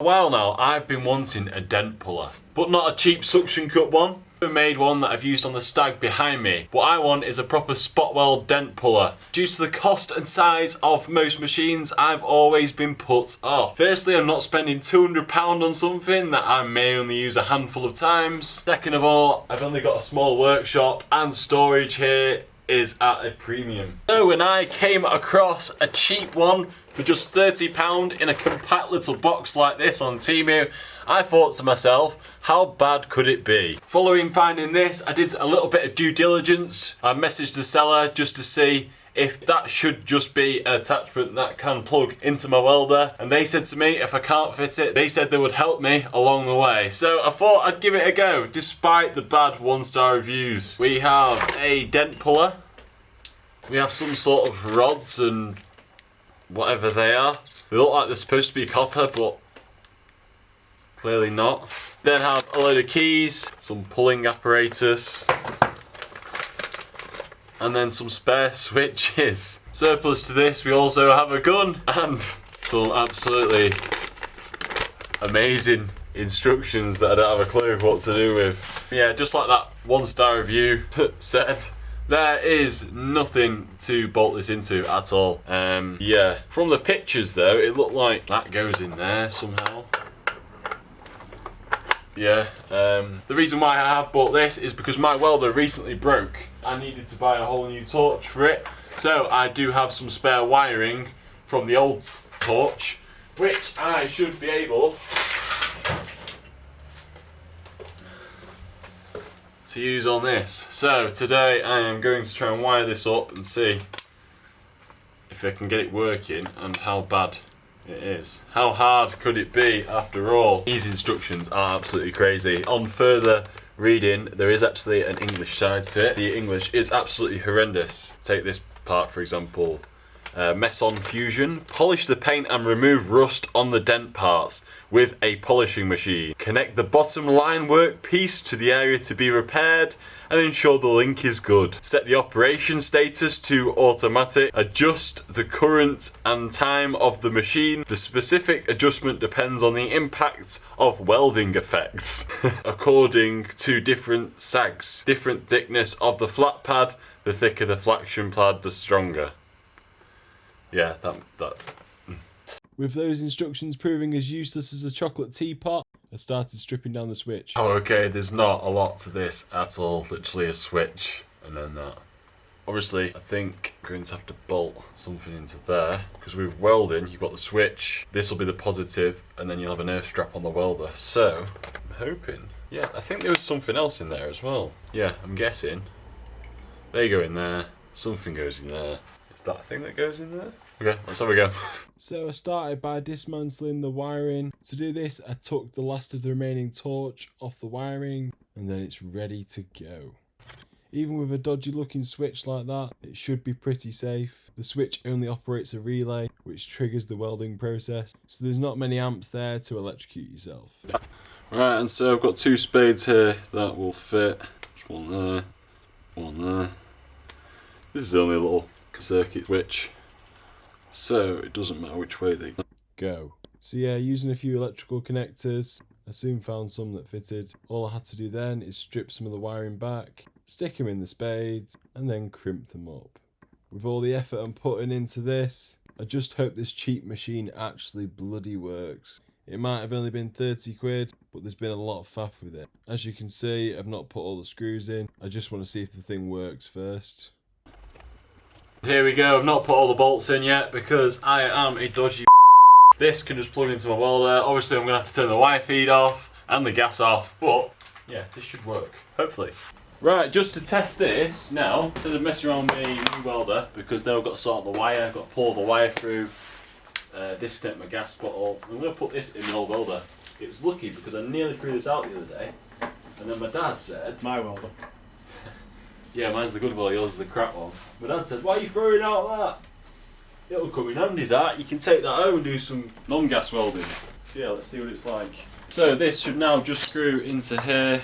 A while now, I've been wanting a dent puller, but not a cheap suction cup one. I made one that I've used on the Stag behind me. What I want is a proper spot weld dent puller. Due to the cost and size of most machines, I've always been put off. Firstly, I'm not spending £200 on something that I may only use a handful of times. Second of all, I've only got a small workshop and storage here is at a premium. So when I came across a cheap one for just £30 in a compact little box like this on Temu, I thought to myself, how bad could it be? Following finding this, I did a little bit of due diligence. I messaged the seller just to see if that should just be an attachment that can plug into my welder, and they said to me if I can't fit it, they said they would help me along the way. So I thought I'd give it a go despite the bad 1-star reviews. We have a dent puller, we have some sort of rods and whatever they are. They look like they're supposed to be copper, but clearly not. Then have a load of keys, some pulling apparatus, and then some spare switches. Surplus to this, we also have a gun and some absolutely amazing instructions that I don't have a clue what to do with. Yeah, just like that 1-star review said, there is nothing to bolt this into at all. Yeah, from the pictures though, it looked like that goes in there somehow. Yeah, the reason why I have bought this is because my welder recently broke. I needed to buy a whole new torch for it, so I do have some spare wiring from the old torch, which I should be able to use on this. So today I am going to try and wire this up and see if I can get it working and how bad it is. How hard could it be after all? These instructions are absolutely crazy. On further reading, there is actually an English side to it. The English is absolutely horrendous. Take this part for example. Meson fusion. Polish the paint and remove rust on the dent parts with a polishing machine. Connect the bottom line work piece to the area to be repaired and ensure the link is good. Set the operation status to automatic. Adjust the current and time of the machine. The specific adjustment depends on the impact of welding effects according to different sags. Different thickness of the flat pad. The thicker the flexion pad, the stronger. Yeah, that. With those instructions proving as useless as a chocolate teapot, I started stripping down the switch. Oh, okay, there's not a lot to this at all. Literally a switch and then that. Obviously, I think I'm going to have to bolt something into there, because with welding, you've got the switch, this will be the positive, and then you'll have an earth strap on the welder. So, I'm hoping. Yeah, I think there was something else in there as well. Yeah, I'm guessing. They go in there, something goes in there. Is that a thing that goes in there? Okay, let's have a go. So I started by dismantling the wiring. To do this, I took the last of the remaining torch off the wiring, and then it's ready to go. Even with a dodgy looking switch like that, it should be pretty safe. The switch only operates a relay, which triggers the welding process, so there's not many amps there to electrocute yourself. Right, and so I've got 2 spades here that will fit. Just one there, one there. This is only a little circuit switch, so it doesn't matter which way they go. So yeah, using a few electrical connectors, I soon found some that fitted. All I had to do then is strip some of the wiring back, stick them in the spades, and then crimp them up. With all the effort I'm putting into this, I just hope this cheap machine actually bloody works. It might have only been 30 quid, but there's been a lot of faff with it. As you can see, I've not put all the screws in. I just want to see if the thing works first. Here we go, I've not put all the bolts in yet because I am a dodgy. This can just plug into my welder. Obviously I'm going to have to turn the wire feed off and the gas off, but yeah, this should work, hopefully. Right, just to test this now, instead of messing around with my new welder, because then I've got to sort out the wire, I've got to pull the wire through, disconnect my gas bottle. I'm going to put this in the old welder. It was lucky because I nearly threw this out the other day, and then my dad said... My welder. Yeah, mine's the good one, yours is the crap one. My dad said, why are you throwing out that? It'll come in handy that, you can take that home and do some non-gas welding. So yeah, let's see what it's like. So this should now just screw into here.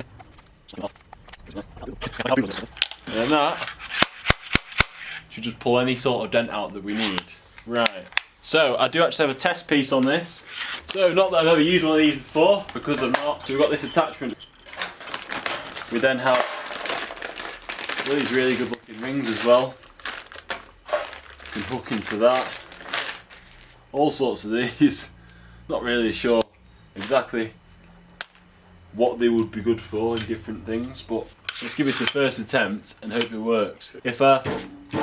And then that should just pull any sort of dent out that we need. Right, So I do actually have a test piece on this. So not that I've ever used one of these before, because I'm not. So we've got this attachment. We then have these really good looking rings as well. You can hook into that. All sorts of these. Not really sure exactly what they would be good for in different things, but let's give this a first attempt and hope it works. If I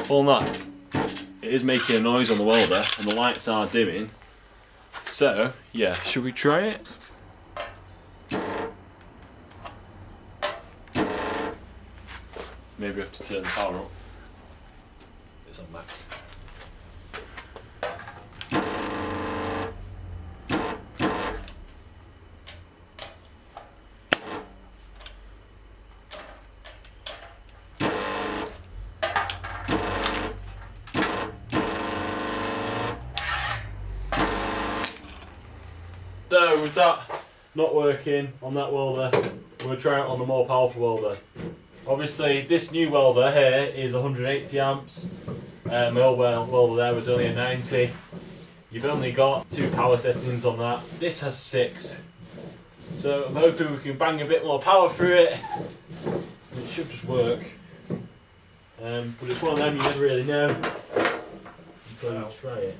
pull that, it is making a noise on the welder and the lights are dimming. So yeah, should we try it? Maybe we have to turn the power up. It's on max. So with that not working on that welder, we're going to try it on the more powerful welder. Obviously this new welder here is 180 amps, my old welder there was only a 90. You've only got 2 power settings on that, this has 6. So I'm hoping we can bang a bit more power through it, it should just work. But it's one of them you never really know until you try it.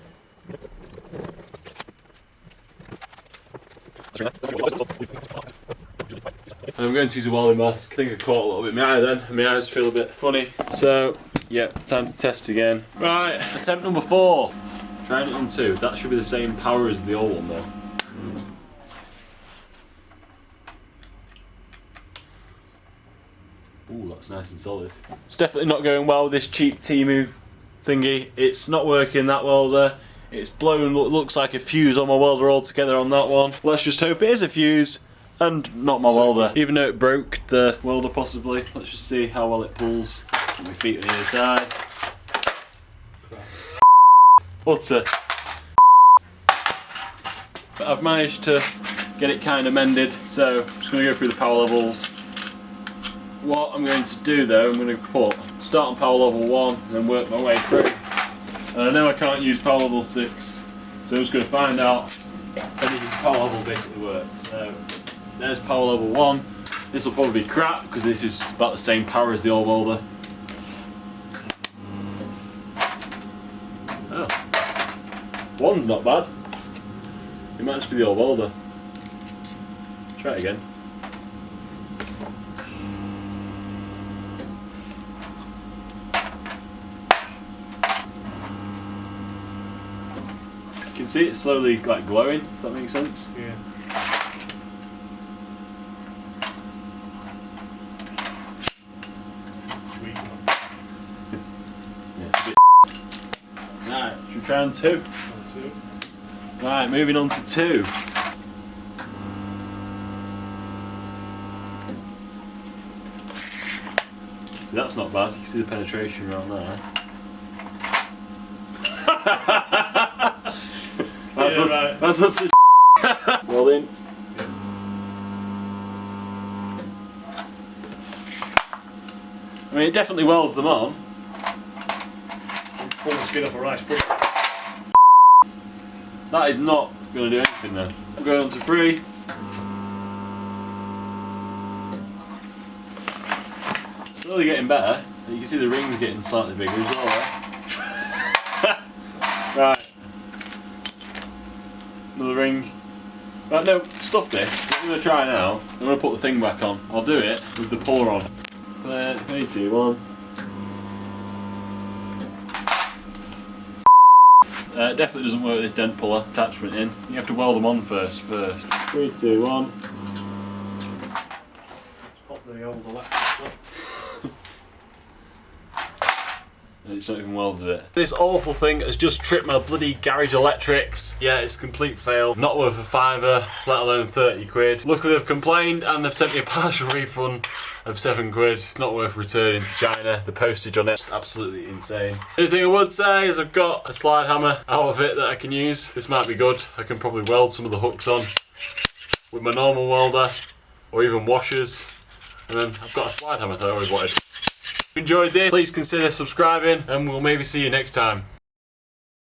I'm going to use a welding mask. I think I caught a little bit in my eye then, and my eyes feel a bit funny. So, yeah, time to test again. Right, attempt number 4. Trying it on 2. That should be the same power as the old one though. Ooh, that's nice and solid. It's definitely not going well with this cheap Temu thingy. It's not working, that welder. It's blown, looks like a fuse on my welder altogether on that one. Let's just hope it is a fuse and not my welder. Even though it broke the welder possibly. Let's just see how well it pulls. Put my feet on the other side. Utter. But I've managed to get it kind of mended, so I'm just going to go through the power levels. What I'm going to do though, I'm going to start on power level 1 and then work my way through. And I know I can't use power level 6, so I'm just going to find out if any of these power levels basically work. So there's power level 1. This will probably be crap because this is about the same power as the old welder. Oh, 1's not bad. It might just be the old welder. Try it again. You can see it slowly like glowing, if that makes sense. Yeah. Sweet one. Yeah, it's a bit. Right, should we try on 2? On 2. Right, moving on to 2. See, that's not bad. You can see the penetration around there. That's Yeah, what's, right. that's what's well in. I mean, it definitely welds them on. Pull the skin off a rice pudding. That is not going to do anything though. I'm going on to 3. Slowly getting better. You can see the rings getting slightly bigger as well. Right. Another ring. Right, no, stuff this. What I'm going to try now, I'm going to put the thing back on. I'll do it with the puller on. 3, 2, 1. Definitely doesn't work with this dent puller attachment in. You have to weld them on first. 3, 2, 1. Let's pop the old electric stuff. It's not even welded it. This awful thing has just tripped my bloody garage electrics. Yeah, it's a complete fail. Not worth a £5, let alone 30 quid. Luckily they've complained and they've sent me a partial refund of 7 quid. It's not worth returning to China. The postage on it's absolutely insane. The only thing I would say is I've got a slide hammer out of it that I can use. This might be good. I can probably weld some of the hooks on with my normal welder or even washers. And then I've got a slide hammer that I always wanted. If you enjoyed this, please consider subscribing and we'll maybe see you next time.